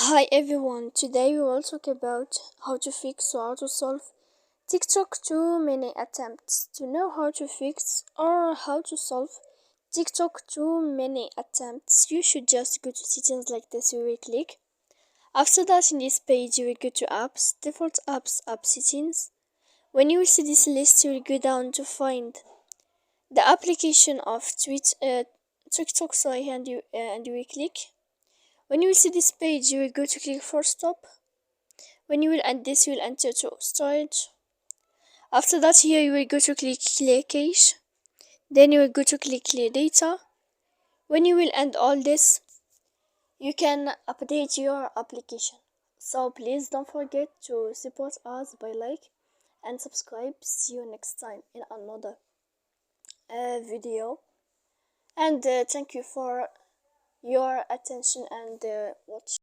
Hi everyone, today we will talk about how to fix or how to solve TikTok too many attempts. To know how to fix or how to solve TikTok too many attempts, you should just go to settings like this. You will click. After that, in this page, you will go to apps, default apps, app settings. When you will see this list, you will go down to find the application of TikTok, and you will click. When you will see this page, you will go to click for stop. When you will end this, you will enter to storage. After that, here you will go to click clear cache. Then you will go to click clear data. When you will end all this, you can update your application. So please don't forget to support us by like and subscribe. See you next time in another video. And thank you for your attention and watch.